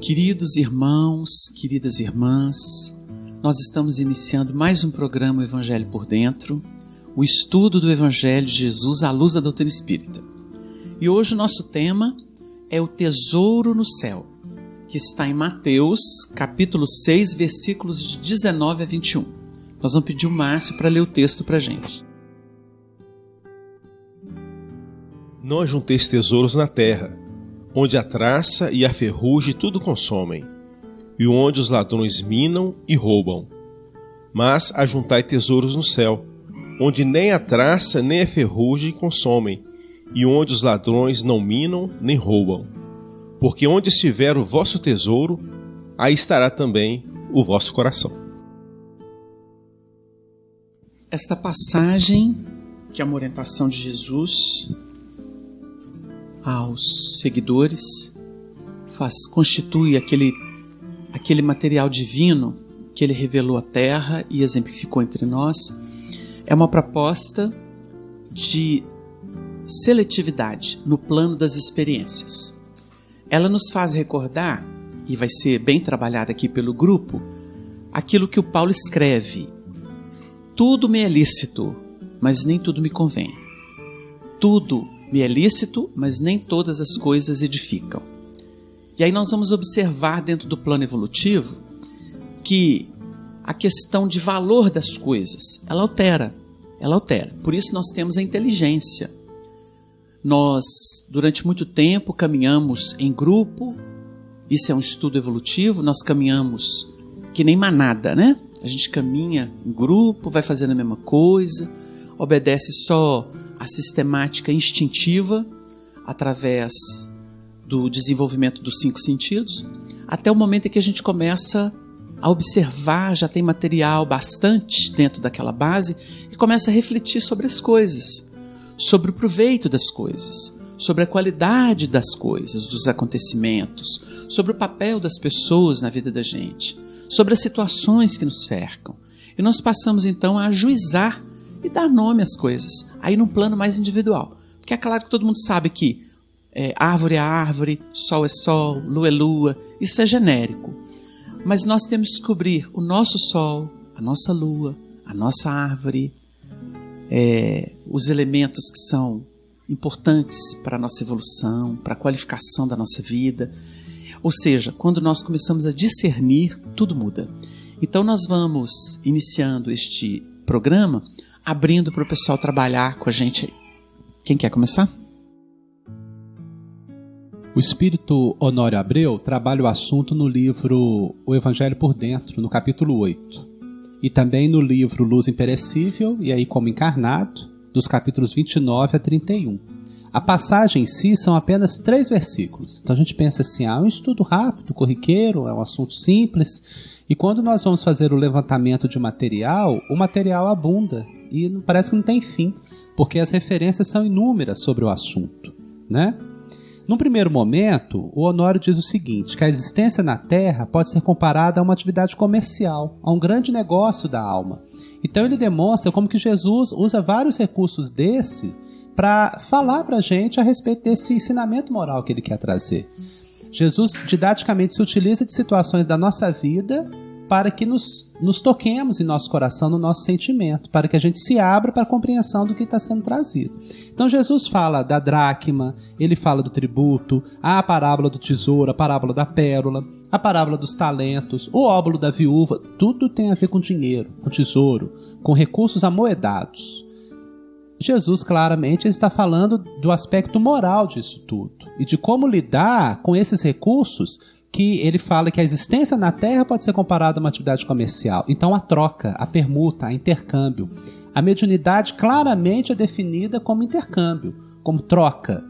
Queridos irmãos, queridas irmãs, nós estamos iniciando mais um programa Evangelho por Dentro, o estudo do Evangelho de Jesus à luz da doutrina espírita. E hoje o nosso tema é o tesouro no céu, que está em Mateus, capítulo 6, versículos de 19 a 21. Nós vamos pedir o Márcio para ler o texto para a gente. Não ajunteis tesouros na terra, onde a traça e a ferrugem tudo consomem, e onde os ladrões minam e roubam. Mas ajuntai tesouros no céu, onde nem a traça nem a ferrugem consomem, e onde os ladrões não minam nem roubam. Porque onde estiver o vosso tesouro, aí estará também o vosso coração. Esta passagem, que é uma orientação de Jesus aos seguidores, constitui aquele material divino que ele revelou à terra e exemplificou entre nós. É uma proposta de seletividade no plano das experiências. Ela nos faz recordar, e vai ser bem trabalhada aqui pelo grupo, aquilo que o Paulo escreve: tudo me é lícito, mas nem tudo me convém. Tudo me é lícito, mas nem todas as coisas edificam. E aí nós vamos observar dentro do plano evolutivo que a questão de valor das coisas, ela altera. Por isso nós temos a inteligência. Nós, durante muito tempo, caminhamos em grupo. Isso é um estudo evolutivo. Nós caminhamos que nem manada, né? A gente caminha em grupo, vai fazendo a mesma coisa, obedece só a sistemática instintiva através do desenvolvimento dos 5 sentidos, até o momento em que a gente começa a observar, já tem material bastante dentro daquela base, e começa a refletir sobre as coisas, sobre o proveito das coisas, sobre a qualidade das coisas, dos acontecimentos, sobre o papel das pessoas na vida da gente, sobre as situações que nos cercam. E nós passamos então a ajuizar e dar nome às coisas, aí num plano mais individual. Porque é claro que todo mundo sabe que árvore é árvore, sol é sol, lua é lua, isso é genérico. Mas nós temos que descobrir o nosso sol, a nossa lua, a nossa árvore, os elementos que são importantes para a nossa evolução, para a qualificação da nossa vida. Ou seja, quando nós começamos a discernir, tudo muda. Então nós vamos iniciando este programa abrindo para o pessoal trabalhar com a gente aí. Quem quer começar? O espírito Honório Abreu trabalha o assunto no livro O Evangelho por Dentro, no capítulo 8. E também no livro Luz Imperecível, e aí como encarnado, dos capítulos 29 a 31. A passagem em si são apenas 3 versículos. Então a gente pensa assim, um estudo rápido, corriqueiro, é um assunto simples. E quando nós vamos fazer o levantamento de material, o material abunda. E parece que não tem fim, porque as referências são inúmeras sobre o assunto, né? Num primeiro momento, o Honório diz o seguinte, que a existência na Terra pode ser comparada a uma atividade comercial, a um grande negócio da alma. Então ele demonstra como que Jesus usa vários recursos desse para falar para a gente a respeito desse ensinamento moral que ele quer trazer. Jesus didaticamente se utiliza de situações da nossa vida para que nos toquemos em nosso coração, no nosso sentimento, para que a gente se abra para a compreensão do que está sendo trazido. Então Jesus fala da dracma, ele fala do tributo, a parábola do tesouro, a parábola da pérola, a parábola dos talentos, o óbolo da viúva, tudo tem a ver com dinheiro, com tesouro, com recursos amoedados. Jesus claramente está falando do aspecto moral disso tudo e de como lidar com esses recursos, que ele fala que a existência na Terra pode ser comparada a uma atividade comercial. Então a troca, a permuta, a intercâmbio. A mediunidade claramente é definida como intercâmbio, como troca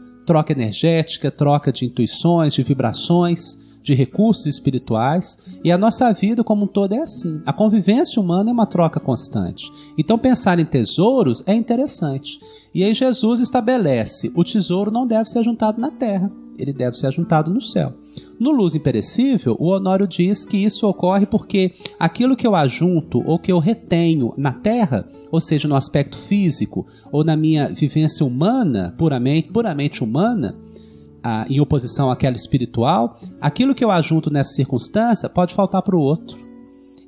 energética, troca de intuições, de vibrações, de recursos espirituais. E a nossa vida como um todo é assim. A convivência humana é uma troca constante. Então pensar em tesouros é interessante. E aí Jesus estabelece, o tesouro não deve ser ajuntado na Terra, ele deve ser ajuntado no céu. No Luz Imperecível, o Honório diz que isso ocorre porque aquilo que eu ajunto ou que eu retenho na Terra, ou seja, no aspecto físico ou na minha vivência humana, puramente humana, em oposição àquela espiritual, aquilo que eu ajunto nessa circunstância pode faltar para o outro.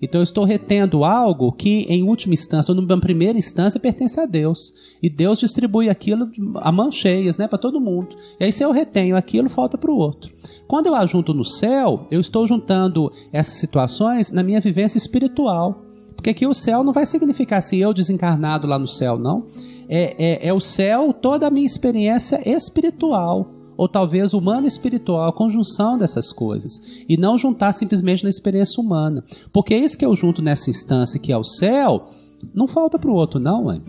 Então eu estou retendo algo que em última instância, ou numa primeira instância, pertence a Deus. E Deus distribui aquilo a mãos cheias, né, para todo mundo. E aí se eu retenho aquilo, falta para o outro. Quando eu ajunto no céu, eu estou juntando essas situações na minha vivência espiritual. Porque aqui o céu não vai significar assim, eu desencarnado lá no céu, não. É o céu, toda a minha experiência espiritual. Ou talvez humana e espiritual, a conjunção dessas coisas. E não juntar simplesmente na experiência humana. Porque isso que eu junto nessa instância, que é o céu, não falta para o outro, não, mãe.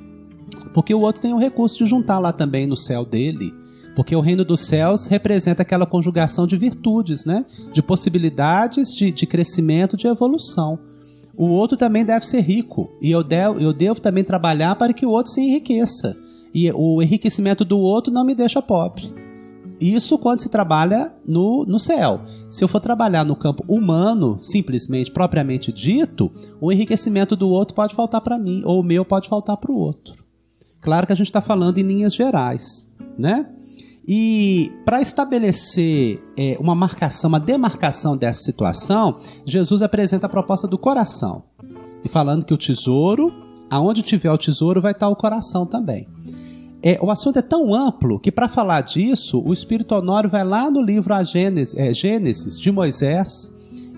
Porque o outro tem o recurso de juntar lá também no céu dele. Porque o reino dos céus representa aquela conjugação de virtudes, né? De possibilidades de crescimento, de evolução. O outro também deve ser rico. E eu devo também trabalhar para que o outro se enriqueça. E o enriquecimento do outro não me deixa pobre. Isso quando se trabalha no céu. Se eu for trabalhar no campo humano, simplesmente, propriamente dito, o enriquecimento do outro pode faltar para mim, ou o meu pode faltar para o outro. Claro que a gente está falando em linhas gerais, né? E para estabelecer uma demarcação dessa situação, Jesus apresenta a proposta do coração. E falando que o tesouro, aonde tiver o tesouro, vai estar o coração também. O assunto é tão amplo que, para falar disso, o Espírito Honório vai lá no livro Gênesis de Moisés,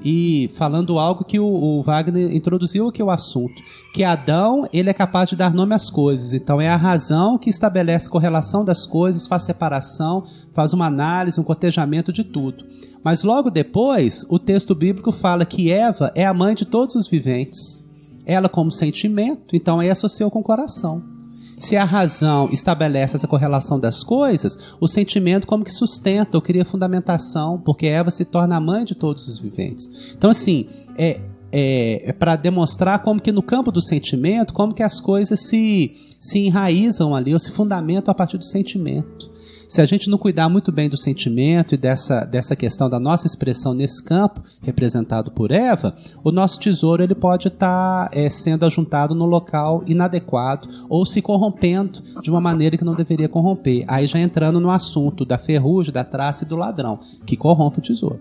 e falando algo que o Wagner introduziu aqui o assunto, que Adão ele é capaz de dar nome às coisas. Então é a razão que estabelece correlação das coisas, faz separação, faz uma análise, um cotejamento de tudo. Mas logo depois, o texto bíblico fala que Eva é a mãe de todos os viventes. Ela como sentimento, então aí associou com o coração. Se a razão estabelece essa correlação das coisas, o sentimento como que sustenta ou cria fundamentação, porque Eva se torna a mãe de todos os viventes. Então, assim, é para demonstrar como que no campo do sentimento, como que as coisas se enraizam ali, ou se fundamentam a partir do sentimento. Se a gente não cuidar muito bem do sentimento e dessa questão da nossa expressão nesse campo, representado por Eva, o nosso tesouro ele pode estar sendo ajuntado no local inadequado ou se corrompendo de uma maneira que não deveria corromper. Aí já entrando no assunto da ferrugem, da traça e do ladrão, que corrompe o tesouro.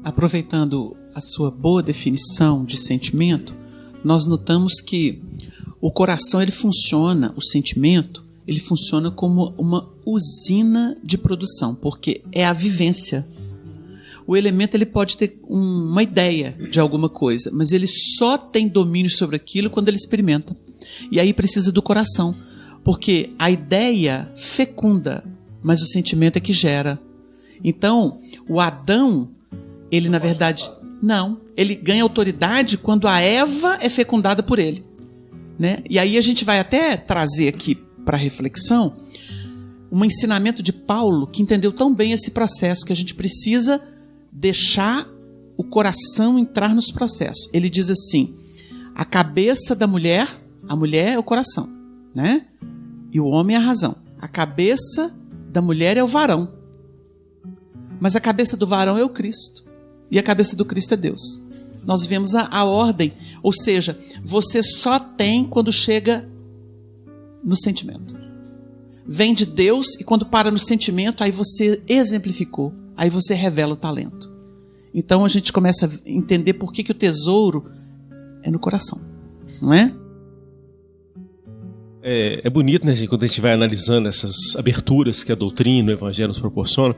Aproveitando a sua boa definição de sentimento, nós notamos que o coração ele funciona, o sentimento, ele funciona como uma usina de produção, porque é a vivência. O elemento ele pode ter uma ideia de alguma coisa, mas ele só tem domínio sobre aquilo quando ele experimenta. E aí precisa do coração, porque a ideia fecunda, mas o sentimento é que gera. Então, o Adão, ele na verdade, não, ele ganha autoridade quando a Eva é fecundada por ele, né? E aí a gente vai até trazer aqui para reflexão, um ensinamento de Paulo que entendeu tão bem esse processo, que a gente precisa deixar o coração entrar nos processos. Ele diz assim, a cabeça da mulher, a mulher é o coração, né? E o homem é a razão. A cabeça da mulher é o varão. Mas a cabeça do varão é o Cristo. E a cabeça do Cristo é Deus. Nós vemos a ordem, ou seja, você só tem quando chega no sentimento. Vem de Deus e quando para no sentimento, aí você exemplificou, aí você revela o talento. Então a gente começa a entender por que o tesouro é no coração, não é? É bonito, né, gente, quando a gente vai analisando essas aberturas que a doutrina, o evangelho nos proporciona,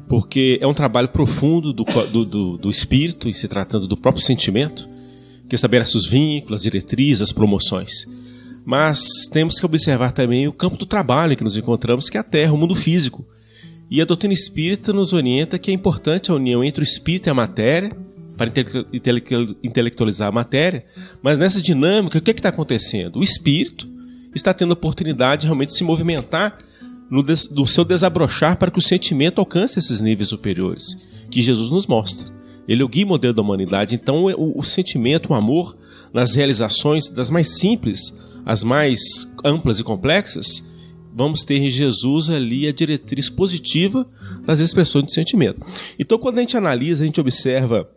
porque é um trabalho profundo do espírito, e se tratando do próprio sentimento, que estabelece os vínculos, as diretrizes, as promoções. Mas temos que observar também o campo do trabalho em que nos encontramos, que é a Terra, o mundo físico. E a doutrina espírita nos orienta que é importante a união entre o espírito e a matéria, para intelectualizar a matéria, mas nessa dinâmica, o que está acontecendo? O espírito está tendo a oportunidade de realmente se movimentar no seu desabrochar para que o sentimento alcance esses níveis superiores, que Jesus nos mostra. Ele é o guia e modelo da humanidade, então o sentimento, o amor, nas realizações das mais simples, as mais amplas e complexas, vamos ter em Jesus ali a diretriz positiva das expressões do sentimento. Então, quando a gente analisa, a gente observa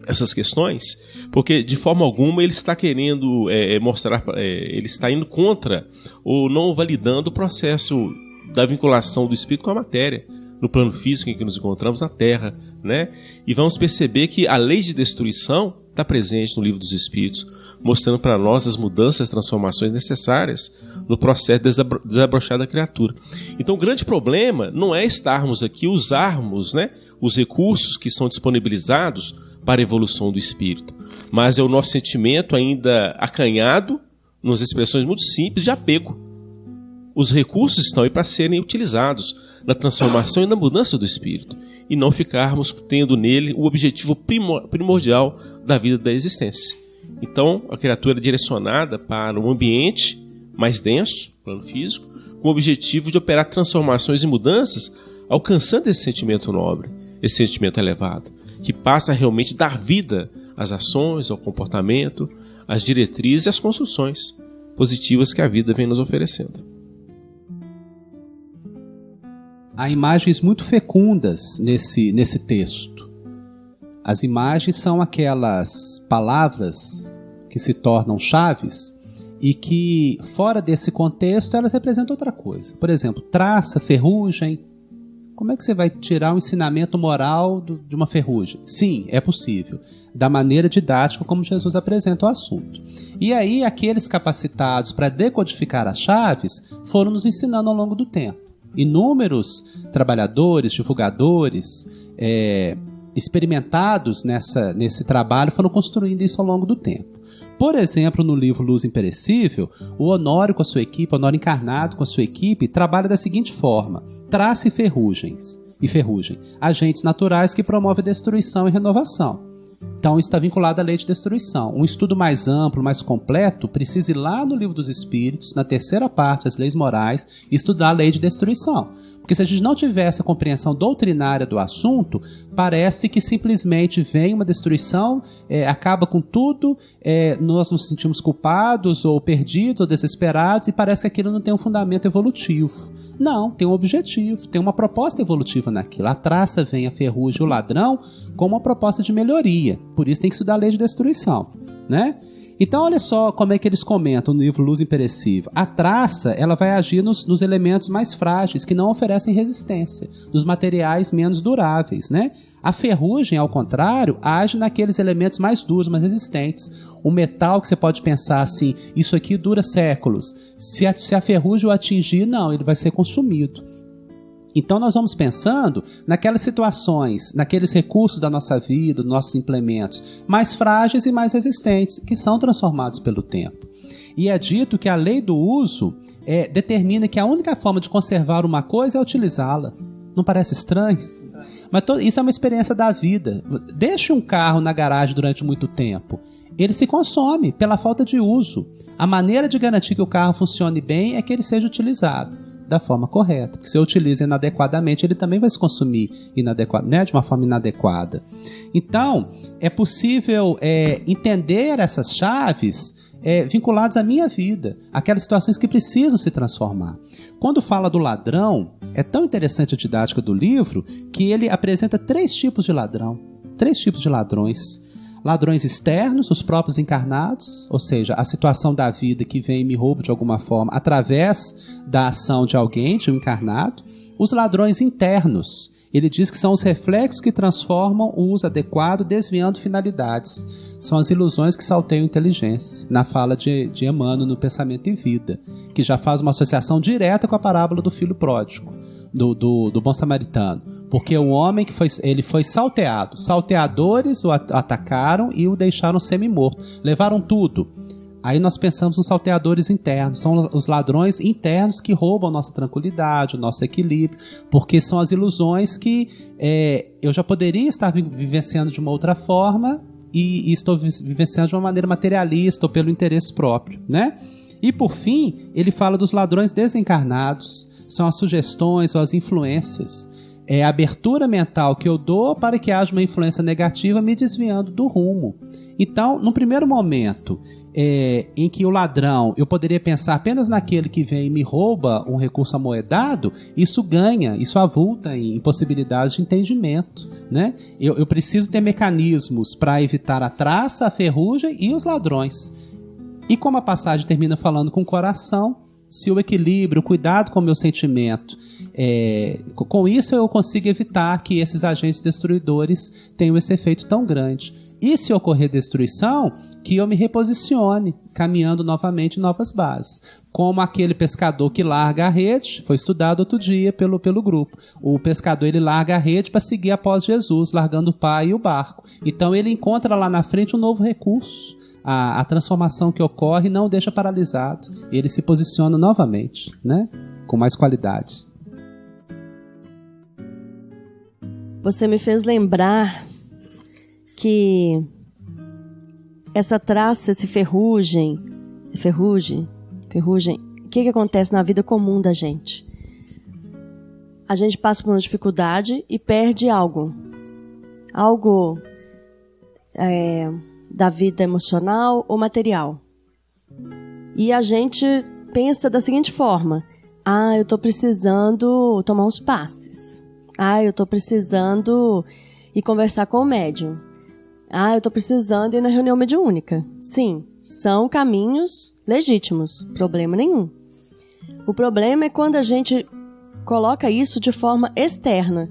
essas questões, porque de forma alguma ele está querendo mostrar, ele está indo contra ou não validando o processo da vinculação do espírito com a matéria, no plano físico em que nos encontramos na Terra, né? E vamos perceber que a lei de destruição está presente no livro dos Espíritos, mostrando para nós as mudanças, as transformações necessárias no processo de desabrochar da criatura. Então o grande problema não é estarmos aqui, usarmos, né, os recursos que são disponibilizados para a evolução do espírito, mas é o nosso sentimento ainda acanhado, nas expressões muito simples, de apego. Os recursos estão aí para serem utilizados na transformação e na mudança do espírito, e não ficarmos tendo nele o objetivo primordial da vida da existência. Então, a criatura é direcionada para um ambiente mais denso, plano físico, com o objetivo de operar transformações e mudanças, alcançando esse sentimento nobre, esse sentimento elevado, que passa a realmente dar vida às ações, ao comportamento, às diretrizes e às construções positivas que a vida vem nos oferecendo. Há imagens muito fecundas nesse texto. As imagens são aquelas palavras que se tornam chaves e que, fora desse contexto, elas representam outra coisa. Por exemplo, traça, ferrugem. Como é que você vai tirar o ensinamento moral de uma ferrugem? Sim, é possível. Da maneira didática como Jesus apresenta o assunto. E aí, aqueles capacitados para decodificar as chaves foram nos ensinando ao longo do tempo. Inúmeros trabalhadores, divulgadores, experimentados nesse trabalho foram construindo isso ao longo do tempo. Por exemplo, no livro Luz Imperecível, o Honório com a sua equipe, o Honório encarnado com a sua equipe, trabalha da seguinte forma: traça e ferrugem, agentes naturais que promovem destruição e renovação. Então, isso está vinculado à lei de destruição. Um estudo mais amplo, mais completo, precisa ir lá no Livro dos Espíritos, na terceira parte, as leis morais, e estudar a lei de destruição. Porque se a gente não tiver essa compreensão doutrinária do assunto, parece que simplesmente vem uma destruição, acaba com tudo, nós nos sentimos culpados, ou perdidos, ou desesperados, e parece que aquilo não tem um fundamento evolutivo. Não, tem um objetivo, tem uma proposta evolutiva naquilo. A traça vem, a ferrugem, o ladrão, com uma proposta de melhoria. Por isso tem que estudar a lei de destruição, né? Então, olha só como é que eles comentam no livro Luz Imperecível. A traça, ela vai agir nos elementos mais frágeis, que não oferecem resistência, nos materiais menos duráveis, né? A ferrugem, ao contrário, age naqueles elementos mais duros, mais resistentes. O metal que você pode pensar assim, isso aqui dura séculos. Se a ferrugem o atingir, não, ele vai ser consumido. Então nós vamos pensando naquelas situações, naqueles recursos da nossa vida, dos nossos implementos, mais frágeis e mais resistentes, que são transformados pelo tempo. E é dito que a lei do uso determina que a única forma de conservar uma coisa é utilizá-la. Não parece estranho? Mas isso é uma experiência da vida. Deixe um carro na garagem durante muito tempo. Ele se consome pela falta de uso. A maneira de garantir que o carro funcione bem é que ele seja utilizado da forma correta. Porque se eu utilizo inadequadamente, ele também vai se consumir de uma forma inadequada. Então, é possível entender essas chaves vinculadas à minha vida, aquelas situações que precisam se transformar. Quando fala do ladrão, é tão interessante a didática do livro que ele apresenta 3 tipos de ladrão, 3 tipos de ladrões. Ladrões externos, os próprios encarnados, ou seja, a situação da vida que vem e me rouba de alguma forma através da ação de alguém, de um encarnado. Os ladrões internos, ele diz que são os reflexos que transformam o uso adequado, desviando finalidades. São as ilusões que salteiam inteligência, na fala de Emmanuel no Pensamento e Vida, que já faz uma associação direta com a parábola do filho pródigo, do bom samaritano. Porque o homem ele foi salteado. Salteadores o atacaram e o deixaram semi-morto. Levaram tudo. Aí nós pensamos nos salteadores internos. São os ladrões internos que roubam a nossa tranquilidade, o nosso equilíbrio. Porque são as ilusões que eu já poderia estar vivenciando de uma outra forma e estou vivenciando de uma maneira materialista ou pelo interesse próprio, né? E por fim, ele fala dos ladrões desencarnados. São as sugestões ou as influências. É a abertura mental que eu dou para que haja uma influência negativa me desviando do rumo. Então, no primeiro momento em que o ladrão, eu poderia pensar apenas naquele que vem e me rouba um recurso amoedado, isso avulta em possibilidades de entendimento, né? Eu preciso ter mecanismos para evitar a traça, a ferrugem e os ladrões. E como a passagem termina falando com o coração, Se o equilíbrio, o cuidado com o meu sentimento, com isso eu consigo evitar que esses agentes destruidores tenham esse efeito tão grande. E se ocorrer destruição, que eu me reposicione, caminhando novamente em novas bases. Como aquele pescador que larga a rede, foi estudado outro dia pelo grupo. O pescador, ele larga a rede para seguir após Jesus, largando o pai e o barco. Então ele encontra lá na frente um novo recurso. A transformação que ocorre não o deixa paralisado. Ele se posiciona novamente, né? Com mais qualidade. Você me fez lembrar que essa traça, esse ferrugem, o que acontece na vida comum da gente? A gente passa por uma dificuldade e perde algo da vida emocional ou material. E a gente pensa da seguinte forma: eu estou precisando tomar uns passes. Eu estou precisando ir conversar com o médium. Eu estou precisando ir na reunião mediúnica. Sim, são caminhos legítimos, problema nenhum. O problema é quando a gente coloca isso de forma externa.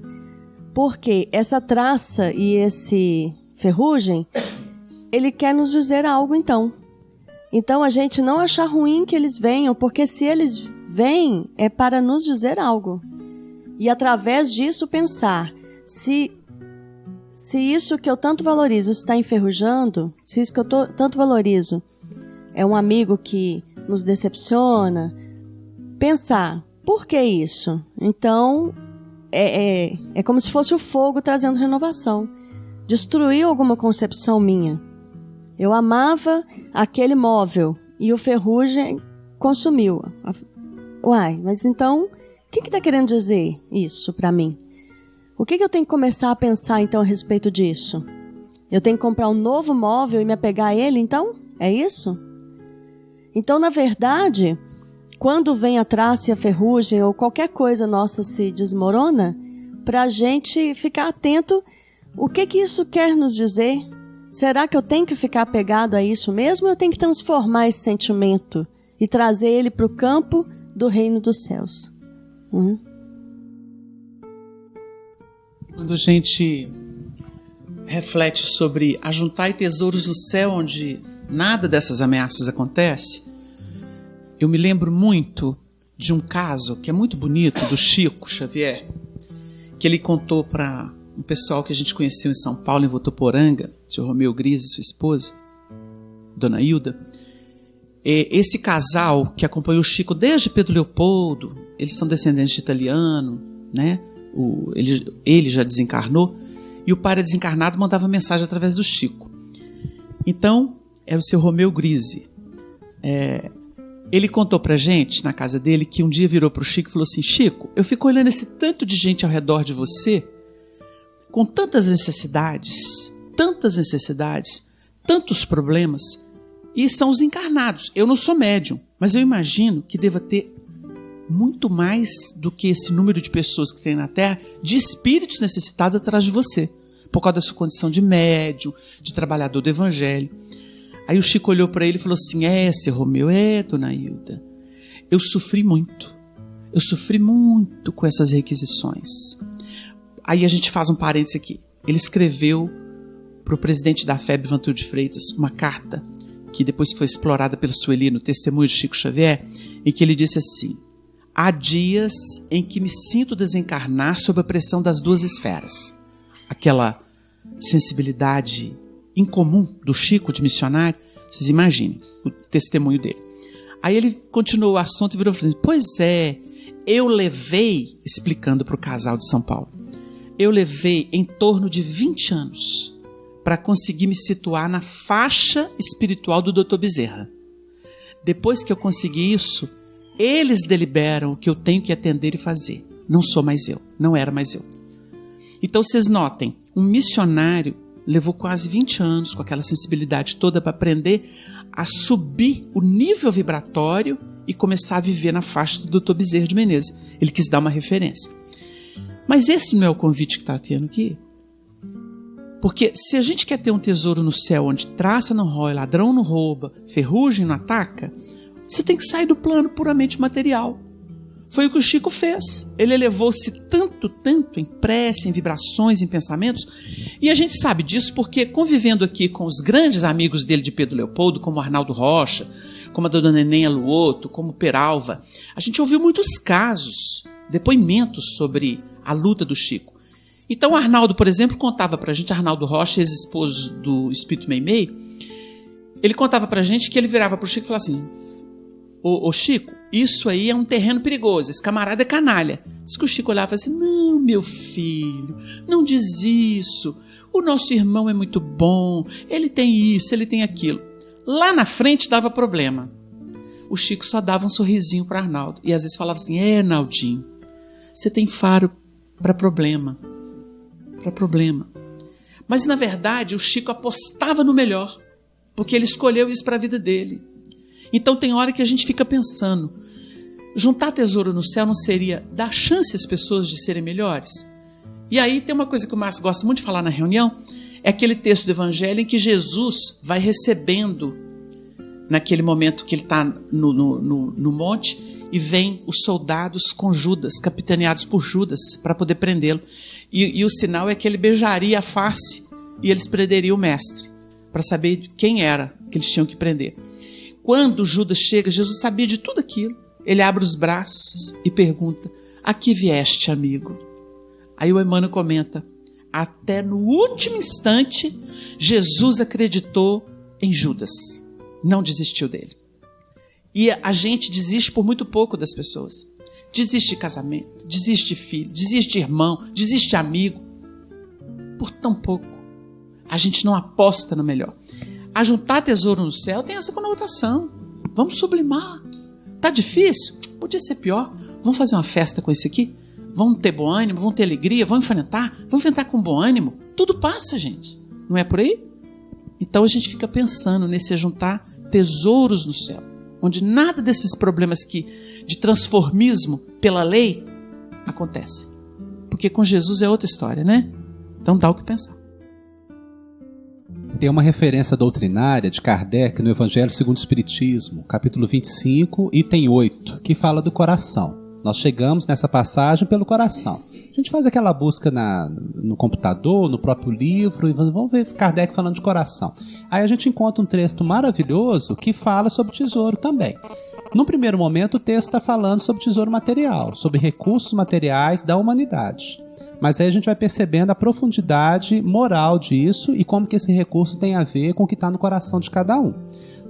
Porque essa traça e esse ferrugem, ele quer nos dizer algo então. Então a gente não achar ruim que eles venham, porque se eles vêm é para nos dizer algo. E através disso pensar, se isso que eu tanto valorizo está enferrujando, se isso que eu tanto valorizo é um amigo que nos decepciona, pensar, por que isso? Então, é como se fosse o fogo trazendo renovação. Destruiu alguma concepção minha. Eu amava aquele móvel e o ferrugem consumiu. Mas então, o que está querendo dizer isso para mim? O que eu tenho que começar a pensar, então, a respeito disso? Eu tenho que comprar um novo móvel e me apegar a ele, então? É isso? Então, na verdade, quando vem a traça e a ferrugem ou qualquer coisa nossa se desmorona, para a gente ficar atento, o que isso quer nos dizer? Será que eu tenho que ficar apegado a isso mesmo ou eu tenho que transformar esse sentimento e trazer ele para o campo do reino dos céus? Quando a gente reflete sobre ajuntar tesouros no céu onde nada dessas ameaças acontece, eu me lembro muito de um caso que é muito bonito, do Chico Xavier, que ele contou para um pessoal que a gente conheceu em São Paulo, em Votuporanga, o Sr. Romeu Grise e sua esposa, Dona Hilda. Esse casal que acompanhou o Chico desde Pedro Leopoldo, eles são descendentes de italiano, né? Ele já desencarnou e o pai desencarnado mandava mensagem através do Chico. Então, era o Sr. Romeu Grise. Ele contou pra gente, na casa dele, que um dia virou pro Chico e falou assim: Chico, eu fico olhando esse tanto de gente ao redor de você, com tantas necessidades, tantos problemas, e são os encarnados. Eu não sou médium, mas eu imagino que deva ter muito mais do que esse número de pessoas que tem na Terra, de espíritos necessitados atrás de você, por causa da sua condição de médium, de trabalhador do Evangelho. Aí o Chico olhou para ele e falou assim: Sr. Romeu, Dona Hilda, eu sofri muito com essas requisições. Aí a gente faz um parênteses aqui. Ele escreveu para o presidente da FEB, Vantuil de Freitas, uma carta que depois foi explorada pelo Sueli no Testemunho de Chico Xavier, em que ele disse assim: há dias em que me sinto desencarnar sob a pressão das duas esferas. Aquela sensibilidade incomum do Chico de missionário, vocês imaginem o testemunho dele. Aí ele continuou o assunto e virou e falou assim: pois é, eu levei, explicando para o casal de São Paulo, eu levei em torno de 20 anos para conseguir me situar na faixa espiritual do Dr. Bezerra. Depois que eu consegui isso, eles deliberam o que eu tenho que atender e fazer. Não sou mais eu, não era mais eu. Então vocês notem, um missionário levou quase 20 anos com aquela sensibilidade toda para aprender a subir o nível vibratório e começar a viver na faixa do Dr. Bezerra de Menezes. Ele quis dar uma referência. Mas esse não é o convite que está tendo aqui. Porque se a gente quer ter um tesouro no céu onde traça não rói, ladrão não rouba, ferrugem não ataca, Você tem que sair do plano puramente material. Foi o que o Chico fez. Ele elevou-se tanto em prece, em vibrações, em pensamentos. E a gente sabe disso porque, convivendo aqui com os grandes amigos dele de Pedro Leopoldo, como Arnaldo Rocha, como a dona Neném Aluoto, como Peralva, a gente ouviu muitos casos, depoimentos sobre a luta do Chico. Então, Arnaldo, por exemplo, contava pra gente, Arnaldo Rocha, ex-esposo do Espírito Meimei, ele contava pra gente que ele virava pro Chico e falava assim: Ô Chico, isso aí é um terreno perigoso, esse camarada é canalha. Diz que o Chico olhava assim: não, meu filho, não diz isso, o nosso irmão é muito bom, ele tem isso, ele tem aquilo. Lá na frente dava problema. O Chico só dava um sorrisinho para Arnaldo e às vezes falava assim: Naldinho, você tem faro para problema. Mas na verdade o Chico apostava no melhor, porque ele escolheu isso para a vida dele. Então tem hora que a gente fica pensando, juntar tesouro no céu não seria dar chance às pessoas de serem melhores? E aí tem uma coisa que o Márcio gosta muito de falar na reunião, é aquele texto do Evangelho em que Jesus vai recebendo, naquele momento que ele está no monte, e vem os soldados com Judas, capitaneados por Judas, para poder prendê-lo. E o sinal é que ele beijaria a face e eles prenderiam o mestre, para saber quem era que eles tinham que prender. Quando Judas chega, Jesus sabia de tudo aquilo. Ele abre os braços e pergunta: a que vieste, amigo? Aí o Emmanuel comenta: até no último instante, Jesus acreditou em Judas. Não desistiu dele. E a gente desiste por muito pouco das pessoas. Desiste de casamento, desiste de filho, desiste de irmão, desiste de amigo. Por tão pouco. A gente não aposta no melhor. Ajuntar tesouro no céu tem essa conotação. Vamos sublimar. Tá difícil? Podia ser pior. Vamos fazer uma festa com esse aqui? Vamos ter bom ânimo, vamos ter alegria, vamos enfrentar com bom ânimo. Tudo passa, gente. Não é por aí? Então a gente fica pensando nesse ajuntar tesouros no céu, onde nada desses problemas de transformismo pela lei acontece. Porque com Jesus é outra história, né? Então dá o que pensar. Tem uma referência doutrinária de Kardec no Evangelho segundo o Espiritismo, capítulo 25, item 8, que fala do coração. Nós chegamos nessa passagem pelo coração. A gente faz aquela busca no computador, no próprio livro, e vamos ver Kardec falando de coração. Aí a gente encontra um texto maravilhoso que fala sobre tesouro também. No primeiro momento, o texto está falando sobre tesouro material, sobre recursos materiais da humanidade. Mas aí a gente vai percebendo a profundidade moral disso e como que esse recurso tem a ver com o que está no coração de cada um.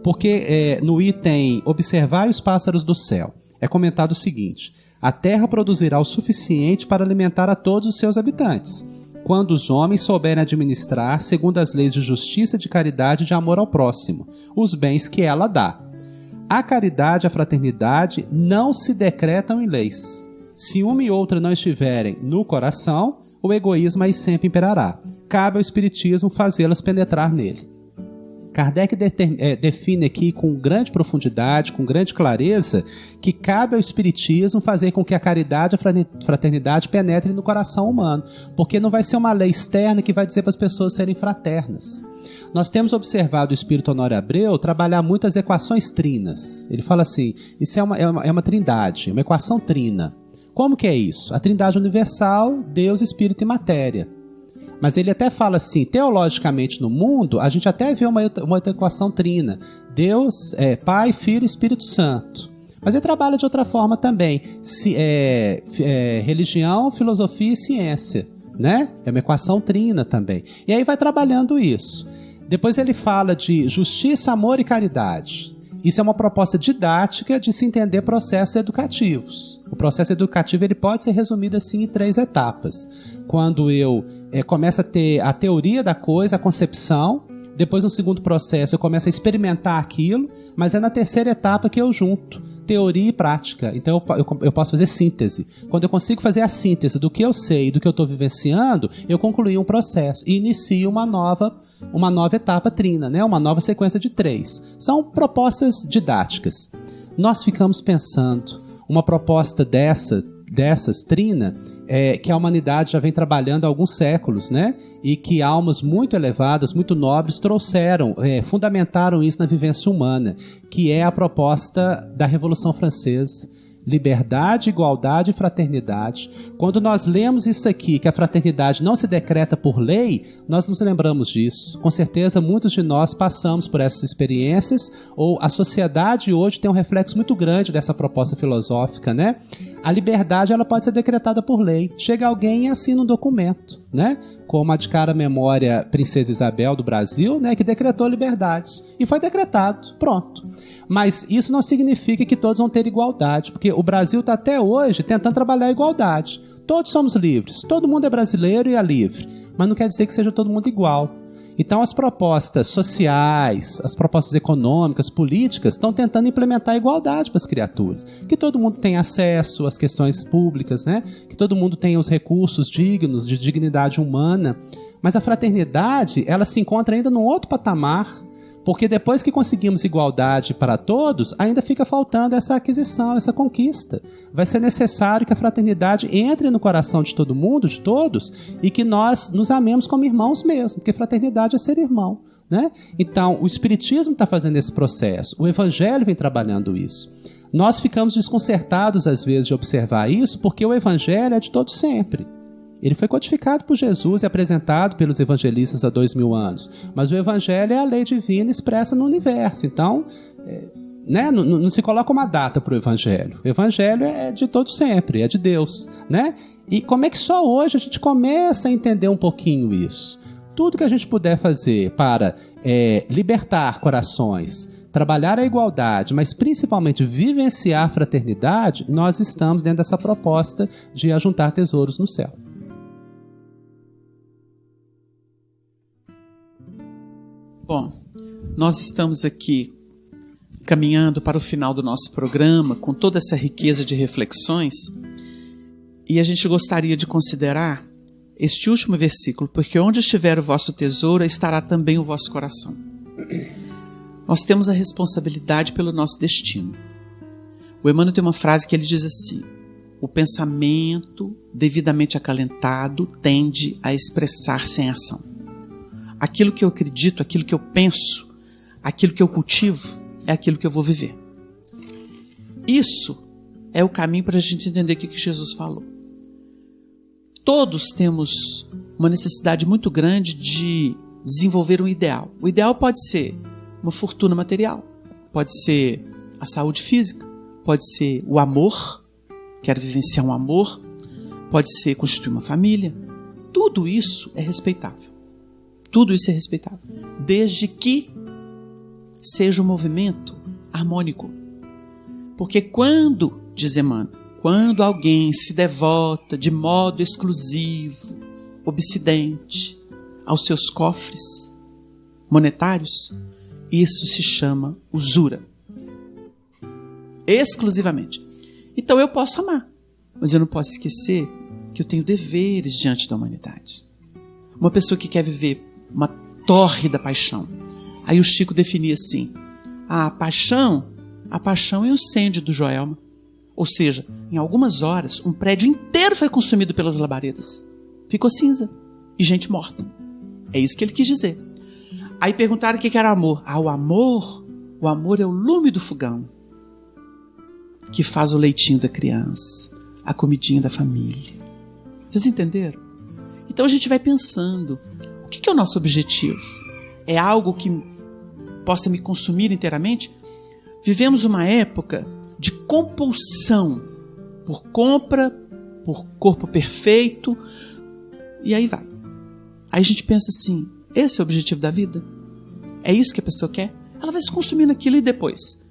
Porque no item observar os pássaros do céu, é comentado o seguinte: a terra produzirá o suficiente para alimentar a todos os seus habitantes, quando os homens souberem administrar, segundo as leis de justiça, de caridade e de amor ao próximo, os bens que ela dá. A caridade e a fraternidade não se decretam em leis. Se uma e outra não estiverem no coração, o egoísmo aí sempre imperará. Cabe ao Espiritismo fazê-las penetrar nele. Kardec define aqui com grande profundidade, com grande clareza, que cabe ao Espiritismo fazer com que a caridade e a fraternidade penetrem no coração humano, porque não vai ser uma lei externa que vai dizer para as pessoas serem fraternas. Nós temos observado o Espírito Honório Abreu trabalhar muito as equações trinas. Ele fala assim: isso é uma trindade, uma equação trina. Como que é isso? A trindade universal, Deus, Espírito e matéria. Mas ele até fala assim, teologicamente no mundo, a gente até vê uma equação trina. Deus, Pai, Filho e Espírito Santo. Mas ele trabalha de outra forma também. Religião, filosofia e ciência. Né? É uma equação trina também. E aí vai trabalhando isso. Depois ele fala de justiça, amor e caridade. Isso é uma proposta didática de se entender processos educativos. O processo educativo ele pode ser resumido assim em 3 etapas. Quando eu começo a ter a teoria da coisa, a concepção, depois no segundo processo eu começo a experimentar aquilo, mas é na terceira etapa que eu junto teoria e prática. Então eu posso fazer síntese. Quando eu consigo fazer a síntese do que eu sei e do que eu estou vivenciando, eu concluí um processo e inicio uma nova etapa trina, né? Uma nova sequência de 3. São propostas didáticas. Nós ficamos pensando, uma proposta dessa, dessas, trina, que a humanidade já vem trabalhando há alguns séculos, né? E que almas muito elevadas, muito nobres, trouxeram, fundamentaram isso na vivência humana, que é a proposta da Revolução Francesa. Liberdade, igualdade e fraternidade. Quando nós lemos isso aqui, que a fraternidade não se decreta por lei, nós nos lembramos disso. Com certeza, muitos de nós passamos por essas experiências, ou a sociedade hoje tem um reflexo muito grande dessa proposta filosófica, né? A liberdade, ela pode ser decretada por lei. Chega alguém e assina um documento, né? Como a de cara memória Princesa Isabel do Brasil, né? Que decretou liberdades. E foi decretado, pronto. Mas isso não significa que todos vão ter igualdade, porque o Brasil está até hoje tentando trabalhar a igualdade. Todos somos livres, todo mundo é brasileiro e é livre, mas não quer dizer que seja todo mundo igual. Então as propostas sociais, as propostas econômicas, políticas, estão tentando implementar a igualdade para as criaturas. Que todo mundo tenha acesso às questões públicas, né? Que todo mundo tenha os recursos dignos, de dignidade humana. Mas a fraternidade, ela se encontra ainda num outro patamar, porque depois que conseguimos igualdade para todos, ainda fica faltando essa aquisição, essa conquista. Vai ser necessário que a fraternidade entre no coração de todo mundo, de todos, e que nós nos amemos como irmãos mesmo, porque fraternidade é ser irmão, né? Então, o Espiritismo está fazendo esse processo, o Evangelho vem trabalhando isso. Nós ficamos desconcertados, às vezes, de observar isso, porque o Evangelho é de todo sempre. Ele foi codificado por Jesus e apresentado pelos evangelistas há 2000 anos. Mas o Evangelho é a lei divina expressa no universo. Então, né, não se coloca uma data para o Evangelho. O Evangelho é de todo sempre, é de Deus, né? E como é que só hoje a gente começa a entender um pouquinho isso? Tudo que a gente puder fazer para libertar corações, trabalhar a igualdade, mas principalmente vivenciar a fraternidade, nós estamos dentro dessa proposta de ajuntar tesouros no céu. Bom, nós estamos aqui caminhando para o final do nosso programa com toda essa riqueza de reflexões e a gente gostaria de considerar este último versículo, porque onde estiver o vosso tesouro, estará também o vosso coração. Nós temos a responsabilidade pelo nosso destino. O Emmanuel tem uma frase que ele diz assim: o pensamento devidamente acalentado tende a expressar-se em ação. Aquilo que eu acredito, aquilo que eu penso, aquilo que eu cultivo, é aquilo que eu vou viver. Isso é o caminho para a gente entender o que Jesus falou. Todos temos uma necessidade muito grande de desenvolver um ideal. O ideal pode ser uma fortuna material, pode ser a saúde física, pode ser o amor, quero vivenciar um amor, pode ser constituir uma família. Tudo isso é respeitável. Tudo isso é respeitável, desde que seja um movimento harmônico. Porque quando, diz Emmanuel, quando alguém se devota de modo exclusivo, obsidente, aos seus cofres monetários, isso se chama usura. Exclusivamente. Então eu posso amar, mas eu não posso esquecer que eu tenho deveres diante da humanidade. Uma pessoa que quer viver uma tórrida paixão. Aí o Chico definia assim: a paixão é o incêndio do Joelma. Ou seja, em algumas horas, um prédio inteiro foi consumido pelas labaredas. Ficou cinza e gente morta. É isso que ele quis dizer. Aí perguntaram o que era amor. O amor é o lume do fogão que faz o leitinho da criança, a comidinha da família. Vocês entenderam? Então a gente vai pensando, o que é o nosso objetivo? É algo que possa me consumir inteiramente? Vivemos uma época de compulsão por compra, por corpo perfeito, e aí vai. Aí a gente pensa assim, esse é o objetivo da vida? É isso que a pessoa quer? Ela vai se consumir naquilo e depois?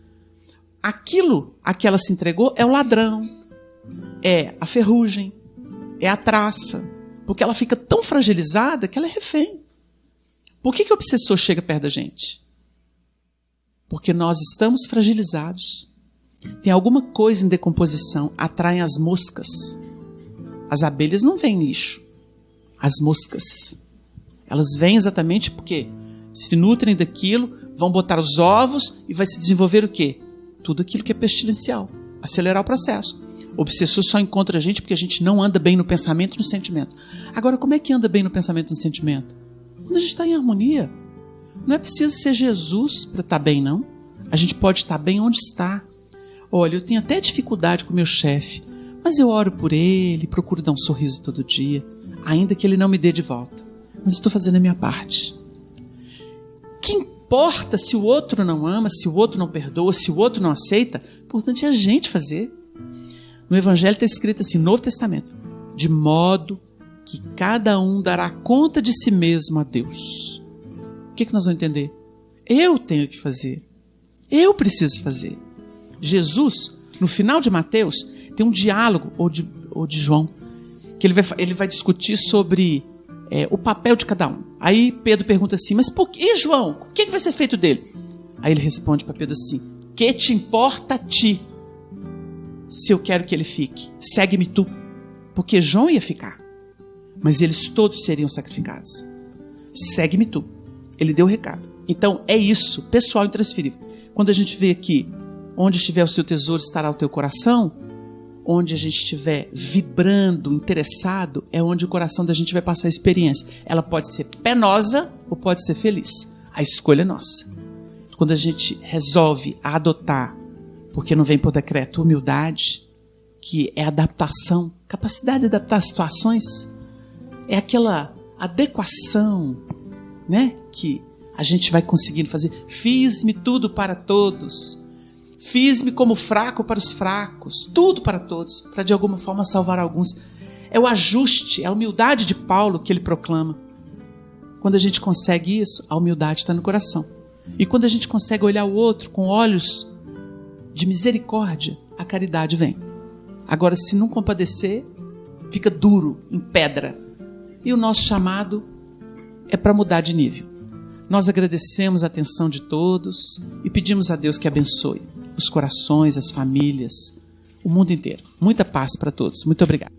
Aquilo a que ela se entregou é o ladrão, é a ferrugem, é a traça, porque ela fica tão fragilizada que ela é refém. Por que o obsessor chega perto da gente? Porque nós estamos fragilizados. Tem alguma coisa em decomposição, atraem as moscas. As abelhas não vêm em lixo. As moscas. Elas vêm exatamente porque se nutrem daquilo, vão botar os ovos e vai se desenvolver o quê? Tudo aquilo que é pestilencial. Acelerar o processo. O obsessor só encontra a gente porque a gente não anda bem no pensamento e no sentimento. Agora, como é que anda bem no pensamento e no sentimento? Quando a gente está em harmonia. Não é preciso ser Jesus para estar bem, não. A gente pode estar bem onde está. Olha, eu tenho até dificuldade com o meu chefe, mas eu oro por ele, procuro dar um sorriso todo dia, ainda que ele não me dê de volta. Mas eu estou fazendo a minha parte. Que importa se o outro não ama, se o outro não perdoa, se o outro não aceita? O importante é a gente fazer. No Evangelho está escrito assim, Novo Testamento, de modo que cada um dará conta de si mesmo a Deus. O que nós vamos entender? Eu tenho que fazer. Eu preciso fazer. Jesus, no final de Mateus, tem um diálogo, ou de João, que ele vai discutir sobre o papel de cada um. Aí Pedro pergunta assim, mas e João? O que vai ser feito dele? Aí ele responde para Pedro assim, que te importa a ti se eu quero que ele fique? Segue-me tu. Porque João ia ficar, mas eles todos seriam sacrificados. Segue-me tu. Ele deu o recado. Então é isso, pessoal intransferível. Quando a gente vê aqui, onde estiver o seu tesouro estará o teu coração, onde a gente estiver vibrando, interessado, é onde o coração da gente vai passar a experiência. Ela pode ser penosa ou pode ser feliz. A escolha é nossa. Quando a gente resolve adotar, porque não vem por decreto, humildade, que é adaptação, capacidade de adaptar as situações, é aquela adequação, né, que a gente vai conseguindo fazer. Fiz-me tudo para todos. Fiz-me como fraco para os fracos. Tudo para todos, para de alguma forma salvar alguns. É o ajuste, é a humildade de Paulo que ele proclama. Quando a gente consegue isso, a humildade está no coração. E quando a gente consegue olhar o outro com olhos de misericórdia, a caridade vem. Agora, se não compadecer, fica duro, em pedra. E o nosso chamado é para mudar de nível. Nós agradecemos a atenção de todos e pedimos a Deus que abençoe os corações, as famílias, o mundo inteiro. Muita paz para todos. Muito obrigado.